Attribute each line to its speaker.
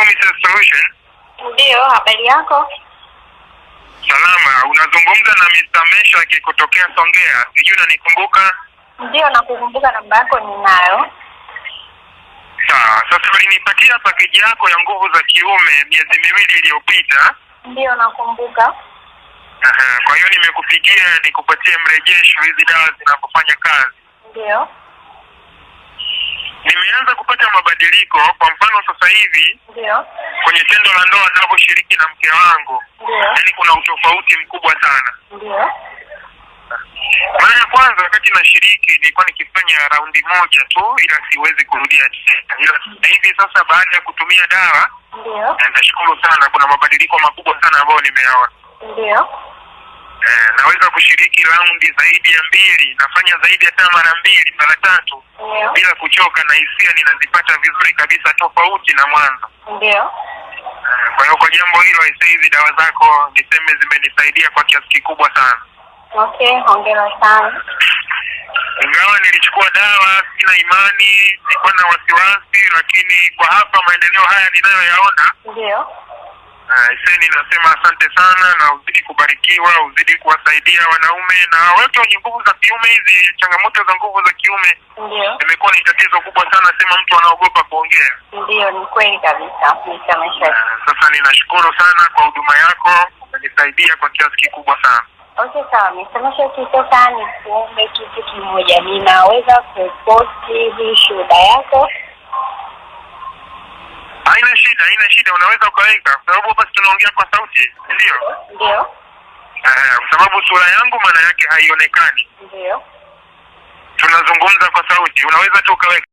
Speaker 1: Hello Mrs. Solution.
Speaker 2: Ndio, habari yako?
Speaker 1: Salama, unazungumza na Mr. Mesha kutokea Songea. Sijui unanikumbuka?
Speaker 2: Ndio, nakukumbuka, namba yako ninayo.
Speaker 1: Sawa, sasa ulinipatia package yako ya nguvu za kiume miezi miwili iliyopita.
Speaker 2: Ndio, nakumbuka.
Speaker 1: Kwa hiyo nimekupigia nikupatie mrejesho hizi dawa zinapofanya kazi.
Speaker 2: Ndio.
Speaker 1: Nimeanza kupata mabadiliko, kwa mfano sasa hivi
Speaker 2: Ndio.
Speaker 1: kwenye tendo la ndoa ninaposhiriki na mke wangu.
Speaker 2: Ndio.
Speaker 1: Yaani kuna utofauti mkubwa sana.
Speaker 2: Ndio.
Speaker 1: Mara ya kwanza wakati nashiriki nilikuwa nikifanya raundi moja tu, ila siwezi kurudia tena. Ila hivi sasa baada ya kutumia dawa,
Speaker 2: Ndio.
Speaker 1: nashukuru sana, kuna mabadiliko makubwa sana ambayo nimeyaona.
Speaker 2: Ndio.
Speaker 1: Naweza kushiriki raundi zaidi ya 2, nafanya zaidi hata mara 2, mara 3 bila kuchoka, na hisia ninazipata vizuri kabisa, tofauti na mwanzo.
Speaker 2: Ndio.
Speaker 1: Kwa hiyo kwa jambo hilo hizi dawa zako niseme zimenisaidia kwa kiasi kikubwa sana.
Speaker 2: Okay, hongera sana.
Speaker 1: Ingawa nilichukua dawa sina imani, nilikuwa na wasiwasi, lakini kwa hapa maendeleo haya ninayoyaona,
Speaker 2: Ndio.
Speaker 1: Ninasema asante sana, na uzidi kubarikiwa, uzidi kuwasaidia wanaume na watu wenye nguvu za kiume. Hizi changamoto za nguvu za kiume
Speaker 2: Ndio.
Speaker 1: imekuwa ni tatizo kubwa sana, sema mtu anaogopa kuongea.
Speaker 2: Ndio, ni kweli kabisa. Nimesha.
Speaker 1: Sasa ninashukuru sana kwa huduma yako, umenisaidia kwa kiasi kikubwa sana.
Speaker 2: Okay, sawa. Nimesha kitoka, ni kuombe kitu kimoja. Ninaweza kuposti hii shuhuda yako?
Speaker 1: Haina shida, unaweza ukaweka, kwa sababu hapa tunaongea kwa sauti, ndio?
Speaker 2: Ndio.
Speaker 1: Kwa sababu sura yangu maana yake haionekani.
Speaker 2: Ndio.
Speaker 1: Tunazungumza kwa sauti, unaweza tu ukaweka.